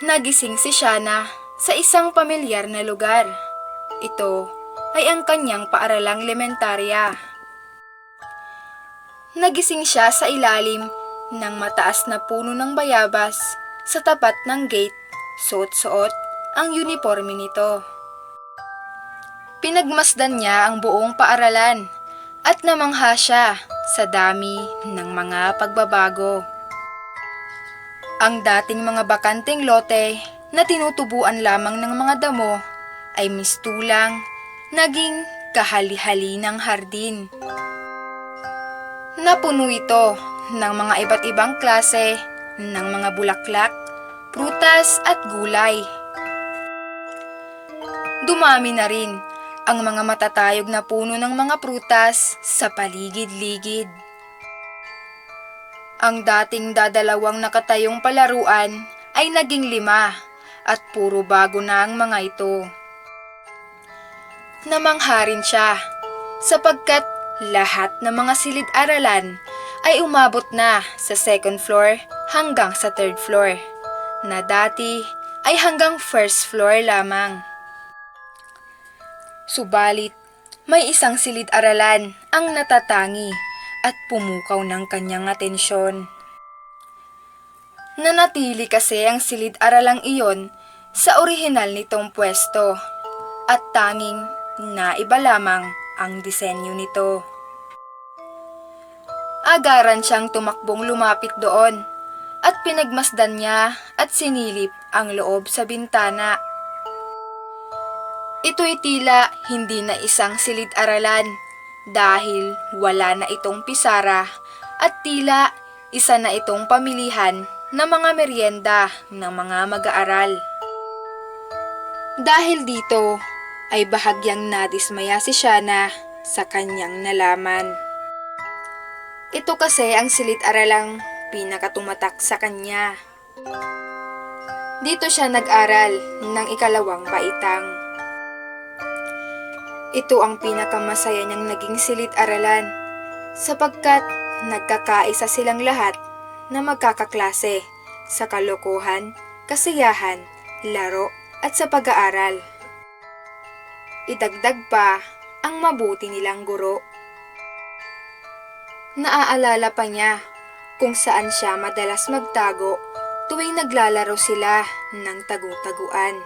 Nagising si Shana sa isang pamilyar na lugar. Ito ay ang kanyang paaralang elementarya. Nagising siya sa ilalim ng mataas na puno ng bayabas sa tapat ng gate. Suot-suot ang uniforme nito. Pinagmasdan niya ang buong paaralan at namangha siya sa dami ng mga pagbabago. Ang dating mga bakanteng lote na tinutubuan lamang ng mga damo ay mistulang naging kahali-hali ng hardin. Napuno ito ng mga iba't ibang klase ng mga bulaklak, prutas at gulay. Dumami na rin ang mga matatayog na puno ng mga prutas sa paligid-ligid. Ang dating dadalawang nakatayong palaruan ay naging 5 at puro bago na ang mga ito. Namangha rin siya sapagkat lahat ng mga silid-aralan ay umabot na sa 2nd floor hanggang sa 3rd floor, na dati ay hanggang 1st floor lamang. Subalit, may isang silid-aralan ang natatangi at pumukaw ng kanyang atensyon. Nanatili kasi ang silid-aralang iyon sa orihinal nitong pwesto at tanging naiba lamang ang disenyo nito. Agaran siyang tumakbong lumapit doon at pinagmasdan niya at sinilip ang loob sa bintana. Ito'y tila hindi na isang silid-aralan dahil wala na itong pisara at tila isa na itong pamilihan ng mga merienda ng mga mag-aaral. Dahil dito ay bahagyang nadismaya si Shana sa kanyang nalaman. Ito kasi ang silid-aralang pinakatumatak sa kanya. Dito siya nag-aral ng 2nd baitang. Ito ang pinakamasaya niyang naging silid-aralan sapagkat nagkakaisa silang lahat na magkakaklase sa kalokohan, kasiyahan, laro at sa pag-aaral. Idagdag pa ang mabuti nilang guro. Naaalala pa niya kung saan siya madalas magtago tuwing naglalaro sila ng tagu-taguan.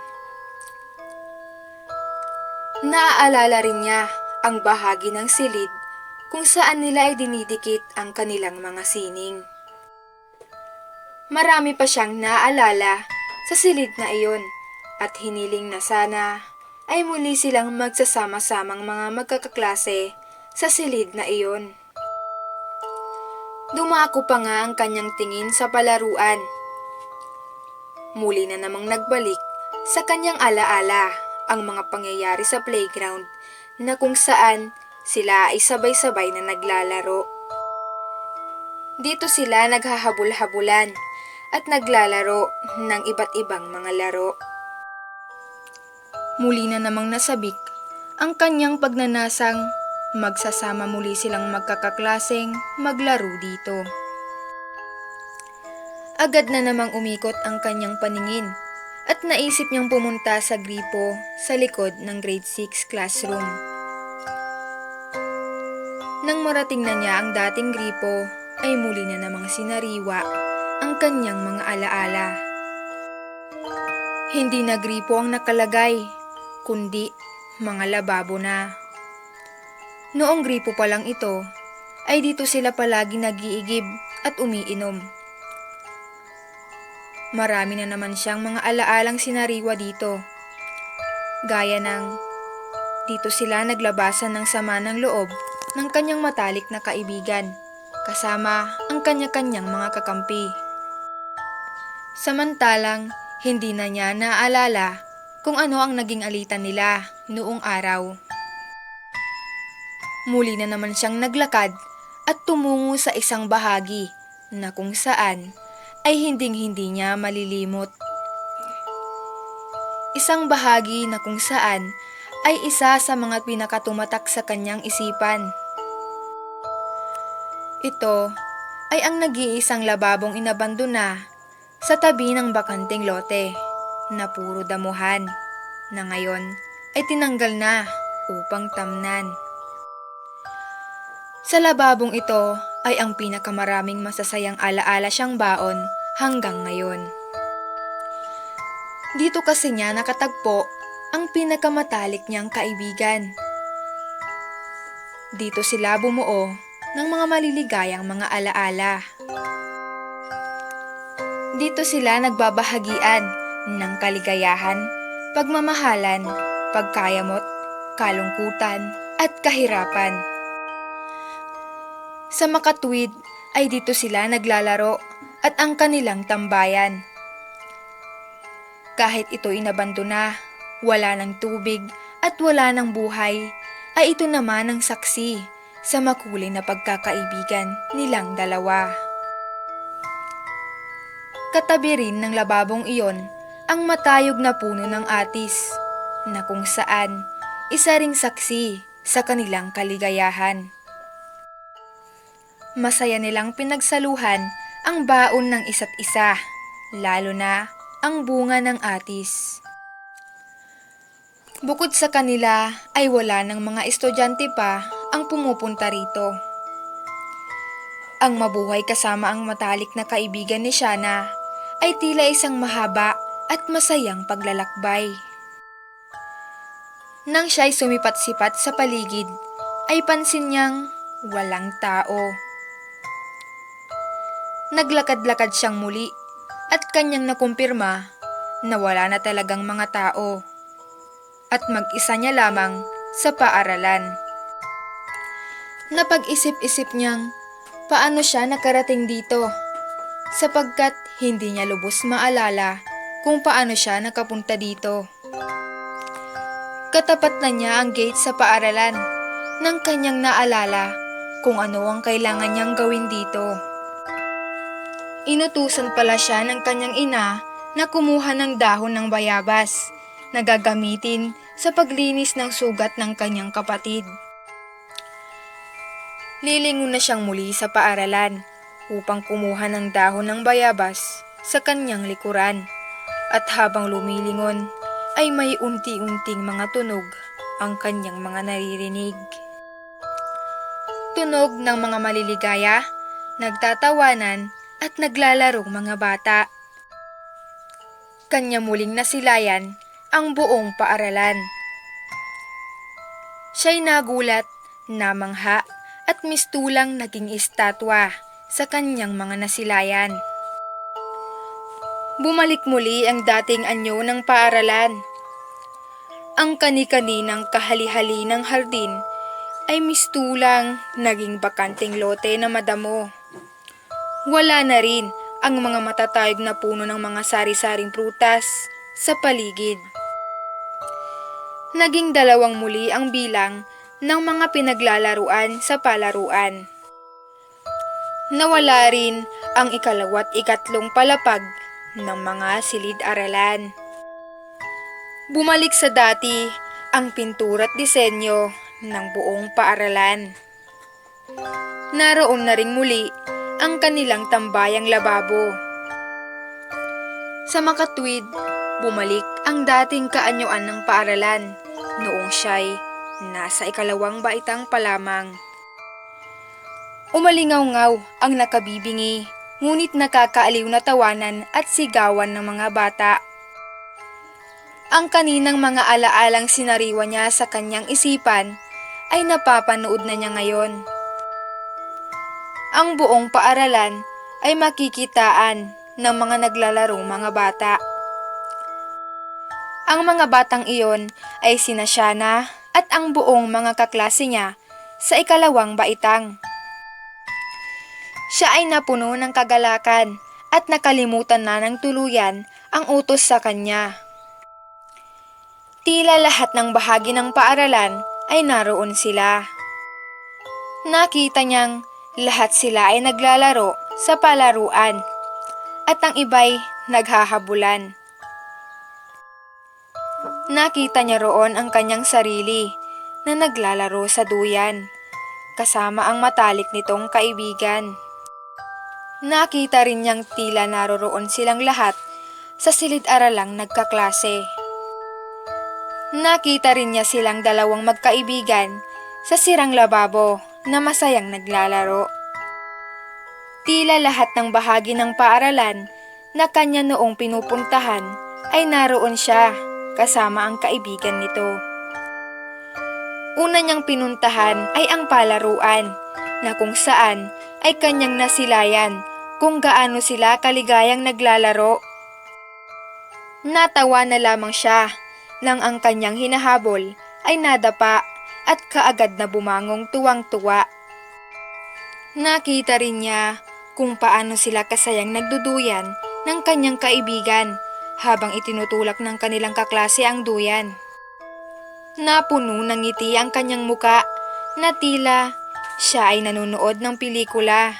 Naaalala rin niya ang bahagi ng silid kung saan nila ay dinidikit ang kanilang mga sining. Marami pa siyang naaalala sa silid na iyon at hiniling na sana ay muli silang magsasama-samang mga magkakaklase sa silid na iyon. Dumako pa nga ang kanyang tingin sa palaruan. Muli na namang nagbalik sa kanyang alaala ang mga pangyayari sa playground na kung saan sila ay sabay-sabay na naglalaro. Dito sila naghahabol-habulan at naglalaro ng iba't ibang mga laro. Muli na namang nasabik ang kanyang pagnanasang magsasama muli silang magkakaklaseng maglaro dito. Agad na namang umikot ang kanyang paningin at naisip niyang pumunta sa gripo sa likod ng grade 6 classroom. Nang marating na niya ang dating gripo, ay muli na namang sinariwa ang kanyang mga alaala. Hindi na gripo ang nakalagay, kundi mga lababo na. Noong gripo pa lang ito, ay dito sila palagi nag-iigib at umiinom. Marami na naman siyang mga alaalang sinariwa dito. Gaya ng dito sila naglabasan ng sama ng loob ng kanyang matalik na kaibigan, kasama ang kanya-kanyang mga kakampi. Samantalang hindi na niya naaalala kung ano ang naging alitan nila noong araw. Muli na naman siyang naglakad at tumungo sa isang bahagi na kung saan ay hinding-hindi niya malilimot. Isang bahagi na kung saan ay isa sa mga pinakatumatak sa kanyang isipan. Ito ay ang nag-iisang lababong inabandona sa tabi ng bakanteng lote na puro damuhan na ngayon ay tinanggal na upang tamnan. Sa lababong ito ay ang pinakamaraming masasayang alaala siyang baon hanggang ngayon. Dito kasi niya nakatagpo ang pinakamatalik niyang kaibigan. Dito sila bumuo ng mga maliligayang mga alaala. Dito sila nagbabahagian ng kaligayahan, pagmamahalan, pagkayamot, kalungkutan at kahirapan. Sa makatuwid ay dito sila naglalaro at ang kanilang tambayan. Kahit ito'y nabandona, wala ng tubig at wala ng buhay, ay ito naman ang saksi sa makulay na pagkakaibigan nilang dalawa. Katabi rin ng lababong iyon ang matayog na puno ng atis na kung saan isa ring saksi sa kanilang kaligayahan. Masaya nilang pinagsaluhan ang baon ng isa't isa, lalo na ang bunga ng atis. Bukod sa kanila ay wala ng mga estudyante pa ang pumupunta rito. Ang mabuhay kasama ang matalik na kaibigan ni Shana ay tila isang mahaba at masayang paglalakbay. Nang siya'y sumipat-sipat sa paligid, ay pansin niyang walang tao. Naglakad-lakad siyang muli at kanyang nakumpirma na wala na talagang mga tao at mag-isa niya lamang sa paaralan. Napag-isip-isip niyang paano siya nakarating dito sapagkat hindi niya lubos maalala kung paano siya nakapunta dito. Katapat na niya ang gate sa paaralan nang kanyang naalala kung ano ang kailangan niyang gawin dito. Inutusan pala siya ng kanyang ina na kumuha ng dahon ng bayabas na gagamitin sa paglinis ng sugat ng kanyang kapatid. Lilingon na siyang muli sa paaralan upang kumuha ng dahon ng bayabas sa kanyang likuran. At habang lumilingon ay may unti-unting mga tunog ang kanyang mga naririnig. Tunog ng mga maliligaya, nagtatawanan at naglalarong mga bata. Kanya muling nasilayan ang buong paaralan. Siya'y nagulat, namangha at mistulang naging estatwa sa kanyang mga nasilayan. Bumalik muli ang dating anyo ng paaralan. Ang kani-kaninang kahali-hali ng hardin ay mistulang naging bakanteng lote na madamo. Wala na rin ang mga matatayog na puno ng mga sari-saring prutas sa paligid. Naging dalawang muli ang bilang ng mga pinaglalaruan sa palaruan. Nawala rin ang ikalawa't ikatlong palapag ng mga silid-aralan. Bumalik sa dati ang pintura't disenyo ng buong paaralan. Naroon na ring muli ang kanilang tambayang lababo. Sa makatwid, bumalik ang dating kaanyuan ng paaralan noong siya'y nasa ikalawang baitang pa lamang. Umalingaw-ngaw ang nakabibingi, ngunit nakakaaliw na tawanan at sigawan ng mga bata. Ang kaninang mga alaalang sinariwa niya sa kanyang isipan ay napapanood na niya ngayon. Ang buong paaralan ay makikitaan ng mga naglalarong mga bata. Ang mga batang iyon ay sina Shana at ang buong mga kaklase niya sa ikalawang baitang. Siya ay napuno ng kagalakan at nakalimutan na ng tuluyan ang utos sa kanya. Tila lahat ng bahagi ng paaralan ay naroon sila. Nakita niyang lahat sila ay naglalaro sa palaruan at ang iba'y naghahabulan. Nakita niya roon ang kanyang sarili na naglalaro sa duyan kasama ang matalik nitong kaibigan. Nakita rin niyang tila naroroon silang lahat sa silid-aralang nagkaklase. Nakita rin niya silang dalawang magkaibigan sa sirang lababo na masayang naglalaro. Tila lahat ng bahagi ng paaralan na kanya noong pinupuntahan ay naroon siya kasama ang kaibigan nito. Una niyang pinuntahan ay ang palaruan na kung saan ay kanyang nasilayan kung gaano sila kaligayang naglalaro. Natawa na lamang siya nang ang kanyang hinahabol ay nadapa at kaagad na bumangong tuwang-tuwa. Nakita rin niya kung paano sila kasayang nagduduyan ng kanyang kaibigan habang itinutulak ng kanilang kaklase ang duyan. Napuno ng ngiti ang kanyang muka na tila siya ay nanonood ng pelikula.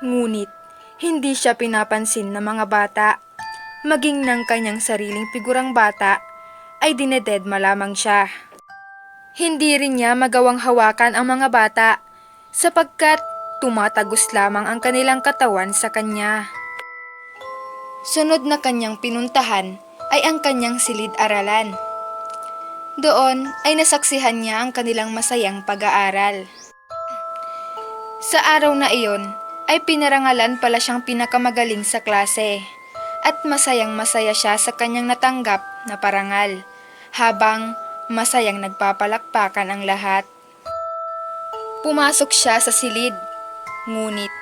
Ngunit hindi siya pinapansin ng mga bata. Maging ng kanyang sariling figurang bata ay dinededma lamang siya. Hindi rin niya magawang hawakan ang mga bata sapagkat tumatagos lamang ang kanilang katawan sa kanya. Sunod na kanyang pinuntahan ay ang kanyang silid-aralan. Doon ay nasaksihan niya ang kanilang masayang pag-aaral. Sa araw na iyon ay pinarangalan pala siyang pinakamagaling sa klase at masayang-masaya siya sa kanyang natanggap na parangal habang masayang nagpapalakpakan ang lahat. Pumasok siya sa silid, ngunit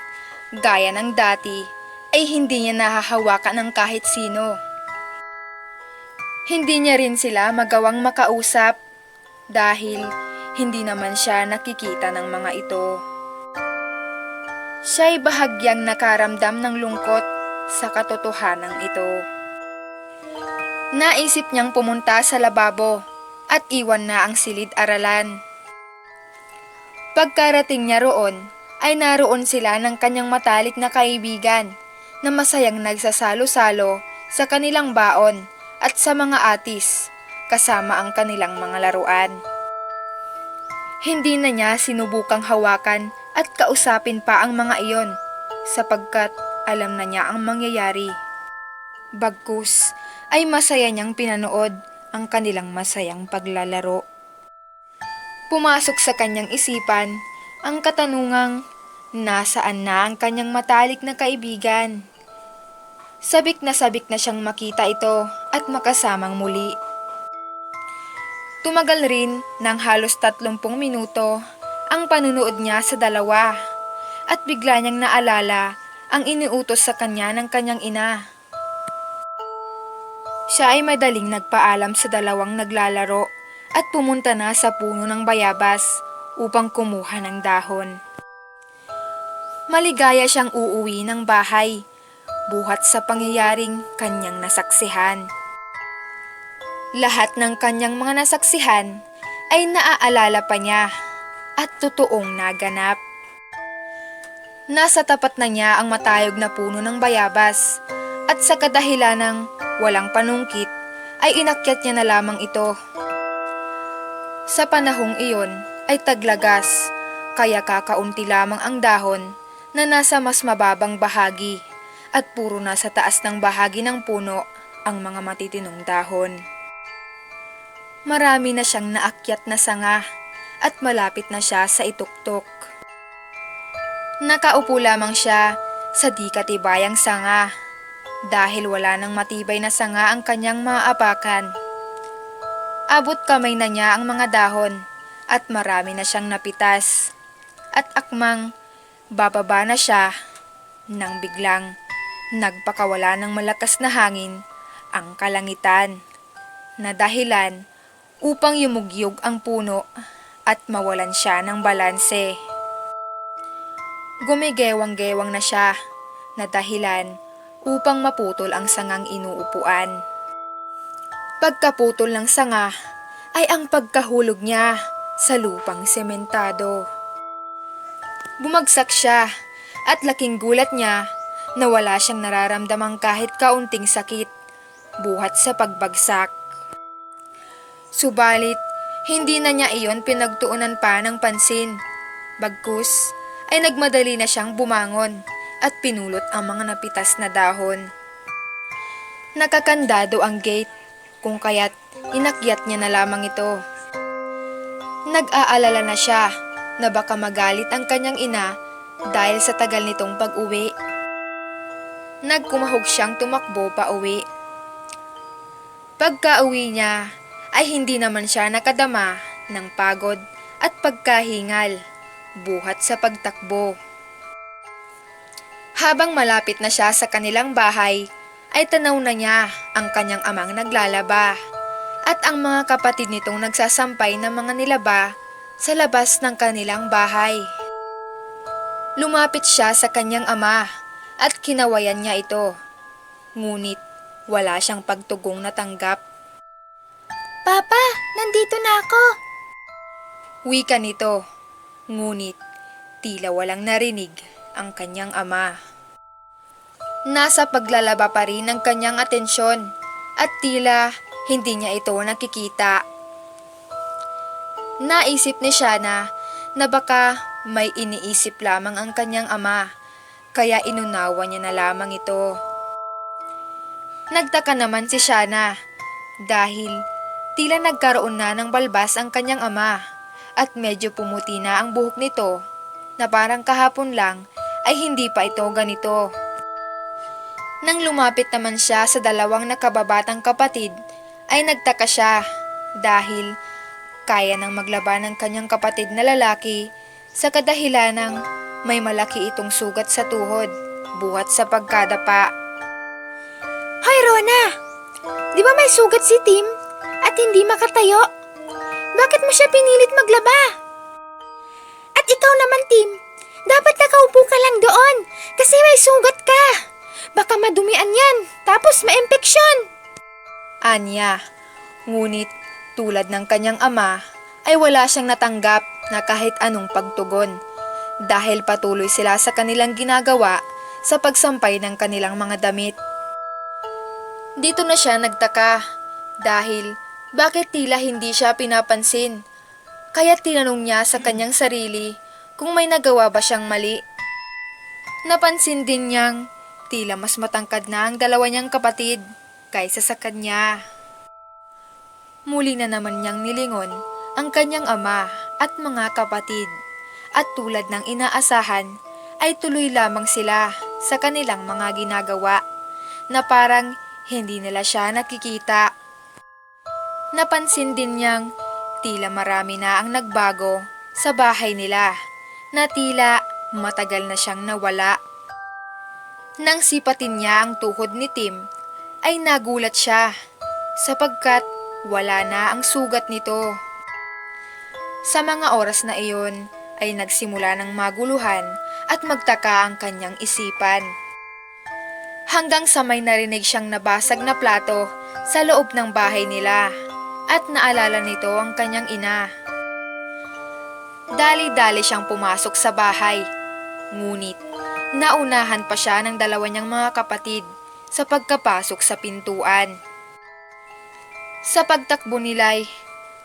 gaya ng dati ay hindi niya nahahawakan ng kahit sino. Hindi niya rin sila magawang makausap dahil hindi naman siya nakikita ng mga ito. Siya'y bahagyang nakaramdam ng lungkot sa katotohanan ito. Naisip niyang pumunta sa lababo at iwan na ang silid-aralan. Pagkarating niya roon ay naroon sila ng kanyang matalik na kaibigan na masayang nagsasalo-salo sa kanilang baon at sa mga atis kasama ang kanilang mga laruan. Hindi na niya sinubukang hawakan at kausapin pa ang mga iyon sapagkat alam na niya ang mangyayari. Bagkus ay masaya niyang pinanood ang kanilang masayang paglalaro. Pumasok sa kanyang isipan ang katanungang nasaan na ang kanyang matalik na kaibigan. Sabik na siyang makita ito at makasamang muli. Tumagal rin ng halos 30 minuto ang panunood niya sa dalawa at bigla niyang naalala ang iniutos sa kanya ng kanyang ina. Siya ay madaling nagpaalam sa dalawang naglalaro at pumunta na sa puno ng bayabas upang kumuha ng dahon. Maligaya siyang uuwi ng bahay buhat sa pangyayaring kanyang nasaksihan. Lahat ng kanyang mga nasaksihan ay naaalala pa niya at totoong naganap. Nasa tapat na niya ang matayog na puno ng bayabas at sa kadahilanang walang panungkit ay inakyat niya na lamang ito. Sa panahong iyon ay taglagas kaya kakaunti lamang ang dahon na nasa mas mababang bahagi at puro nasa taas ng bahagi ng puno ang mga matitinong dahon. Marami na siyang naakyat na sanga at malapit na siya sa ituktok. Nakaupo lamang siya sa di katibayang sanga dahil wala nang matibay na sanga ang kanyang maaapakan. Abot kamay na niya ang mga dahon at marami na siyang napitas at akmang bababa na siya nang biglang nagpakawala ng malakas na hangin ang kalangitan na dahilan upang yumugyog ang puno at mawalan siya ng balanse. Gumigewang-gewang na siya na dahilan upang maputol ang sangang inuupuan. Pagkaputol ng sanga ay ang pagkahulog niya sa lupang sementado. Bumagsak siya at laking gulat niya na wala siyang nararamdamang kahit kaunting sakit buhat sa pagbagsak. Subalit, hindi na niya iyon pinagtuunan pa ng pansin. Bagkus ay nagmadali na siyang bumangon at pinulot ang mga napitas na dahon. Nakakandado ang gate, kung kaya't inakyat niya na lamang ito. Nag-aalala na siya na baka magalit ang kanyang ina dahil sa tagal nitong pag-uwi. Nagkumahog siyang tumakbo pa uwi. Pagka-uwi niya ay hindi naman siya nakadama ng pagod at pagkahingal buhat sa pagtakbo. Habang malapit na siya sa kanilang bahay, ay tanaw na niya ang kanyang amang naglalaba at ang mga kapatid nitong nagsasampay ng mga nilaba sa labas ng kanilang bahay. Lumapit siya sa kanyang ama at kinawayan niya ito. Ngunit wala siyang pagtugong natanggap. Papa, nandito na ako. Wika nito, ngunit tila walang narinig ang kanyang ama. Nasa paglalaba pa rin ang kanyang atensyon at tila hindi niya ito nakikita. Naisip ni Shana na baka may iniisip lamang ang kanyang ama, kaya inunawa niya na lamang ito. Nagtaka naman si Shana dahil tila nagkaroon na ng balbas ang kanyang ama at medyo pumuti na ang buhok nito na parang kahapon lang ay hindi pa ito ganito. Nang lumapit naman siya sa dalawang nakababatang kapatid ay nagtaka siya dahil kaya nang maglaba ng kanyang kapatid na lalaki sa kadahilanang may malaki itong sugat sa tuhod buhat sa pagkadapa. Hoy Rona, di ba may sugat si Tim at hindi makatayo? Bakit mo siya pinilit maglaba? At ikaw naman Tim, dapat nakaupo ka lang doon kasi may sugat ka. Baka madumian yan, tapos ma-impeksyon. Anya, ngunit tulad ng kanyang ama ay wala siyang natanggap na kahit anong pagtugon dahil patuloy sila sa kanilang ginagawa sa pagsampay ng kanilang mga damit. Dito na siya nagtaka dahil bakit tila hindi siya pinapansin, kaya tinanong niya sa kanyang sarili kung may nagawa ba siyang mali. Napansin din niyang tila mas matangkad na ang dalawa niyang kapatid kaysa sa kanya. Muli na naman niyang nilingon ang kanyang ama at mga kapatid at tulad ng inaasahan ay tuloy lamang sila sa kanilang mga ginagawa na parang hindi nila siya nakikita. Napansin din niyang tila marami na ang nagbago sa bahay nila na tila matagal na siyang nawala. Nang sipatin niya ang tuhod ni Tim, ay nagulat siya sapagkat wala na ang sugat nito. Sa mga oras na iyon ay nagsimula ng maguluhan at magtaka ang kanyang isipan. Hanggang sa may narinig siyang nabasag na plato sa loob ng bahay nila at naalala nito ang kanyang ina. Dali-dali siyang pumasok sa bahay, ngunit naunahan pa siya ng dalawa niyang mga kapatid sa pagkapasok sa pintuan. Sa pagtakbo nila'y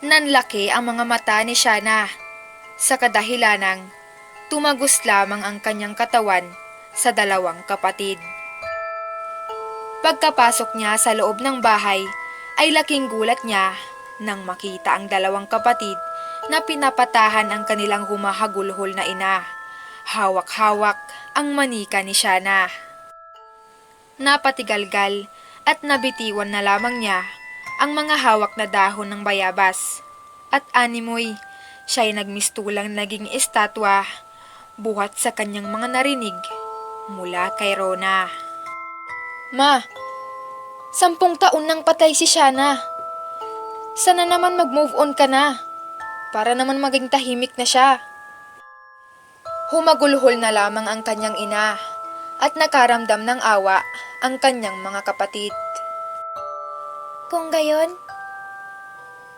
nanlaki ang mga mata ni Shana sa kadahilanang tumagos lamang ang kanyang katawan sa dalawang kapatid. Pagkapasok niya sa loob ng bahay ay laking gulat niya nang makita ang dalawang kapatid na pinapatahan ang kanilang humahagulhol na ina. Hawak-hawak ang manika ni Shana. Napatigalgal at nabitiwan na lamang niya ang mga hawak na dahon ng bayabas at animoy siya'y nagmistulang naging estatwa buhat sa kanyang mga narinig mula kay Rona. Ma, 10 taon nang patay si Shana. Sana naman mag-move on ka na para naman maging tahimik na siya. Humagulhol na lamang ang kanyang ina at nakaramdam ng awa ang kanyang mga kapatid. Kung gayon,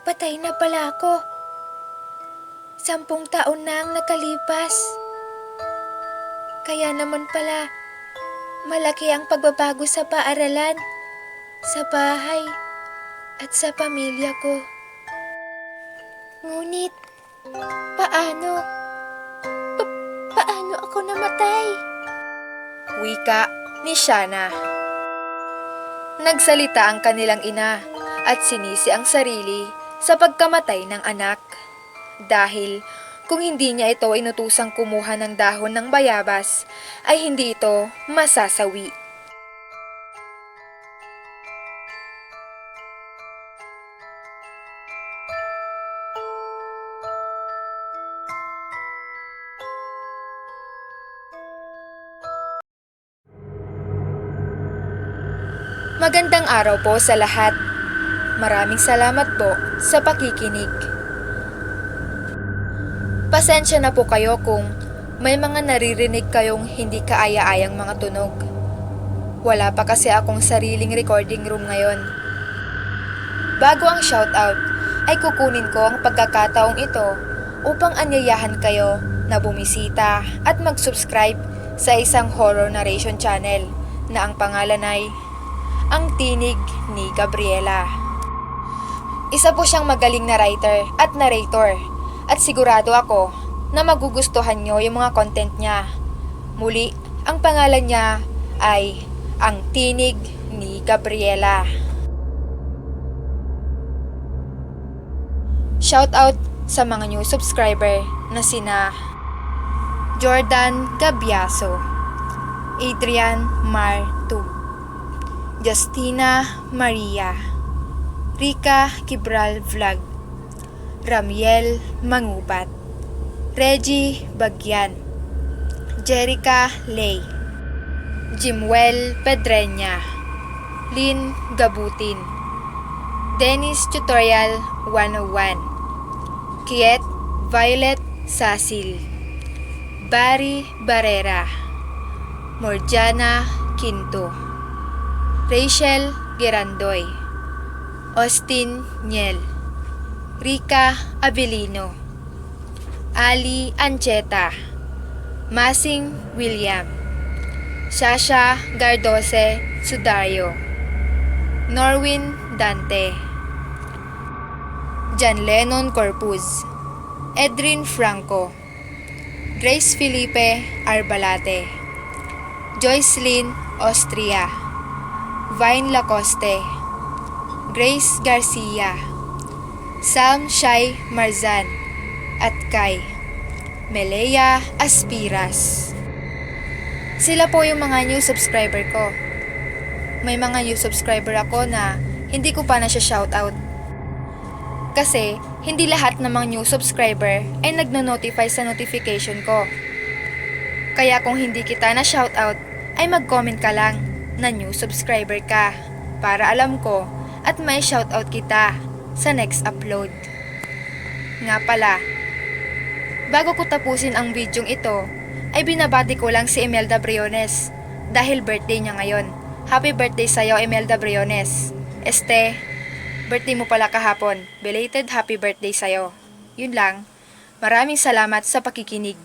patay na pala ako. 10 taon na ang nakalipas. Kaya naman pala, malaki ang pagbabago sa paaralan, sa bahay, at sa pamilya ko. Ngunit, paano ako namatay? Wika ni Shana. Nagsalita ang kanilang ina at sinisi ang sarili sa pagkamatay ng anak. Dahil kung hindi niya ito inutusang kumuha ng dahon ng bayabas, ay hindi ito masasawi. Magandang araw po sa lahat. Maraming salamat po sa pakikinig. Pasensya na po kayo kung may mga naririnig kayong hindi kaaya-ayang mga tunog. Wala pa kasi akong sariling recording room ngayon. Bago ang shoutout, ay kukunin ko ang pagkakataong ito upang anyayahan kayo na bumisita at mag-subscribe sa isang horror narration channel na ang pangalan ay Ang Tinig ni Gabriela. Isa po siyang magaling na writer at narrator at sigurado ako na magugustuhan nyo yung mga content niya. Muli, ang pangalan niya ay Ang Tinig ni Gabriela. Shoutout sa mga new subscriber na sina Jordan Gabiaso, Adrian Martub, Justina Maria, Rica Kibral Vlog, Ramiel Mangubat, Reggie Bagyan, Jerica Lay, Jimwell Pedreña, Lynn Gabutin, Dennis Tutorial 101, Kiet Violet Sasil, Barry Barrera, Morjana Quinto, Rachel Gerandoy, Austin Niel, Rica Abilino, Ali Ancheta, Masing William, Sasha Gardose Sudario, Norwin Dante, John Lennon Corpuz, Edrin Franco, Grace Felipe Arbalate, Joycelyn Austria, Vine Lacoste, Grace Garcia, Sam Shai Marzan, at kay Melea Aspiras. Sila po yung mga new subscriber ko. May mga new subscriber ako na hindi ko pa na siya shoutout. Kasi hindi lahat ng mga new subscriber ay nagno-notify sa notification ko. Kaya kung hindi kita na shoutout, ay mag-comment ka lang na new subscriber ka para alam ko at may shoutout kita sa next upload. Nga pala, bago ko tapusin ang videong ito, ay binabati ko lang si Imelda Briones dahil birthday niya ngayon. Happy birthday sa'yo, Imelda Briones. Birthday mo pala kahapon. Belated happy birthday sa'yo. Yun lang. Maraming salamat sa pakikinig.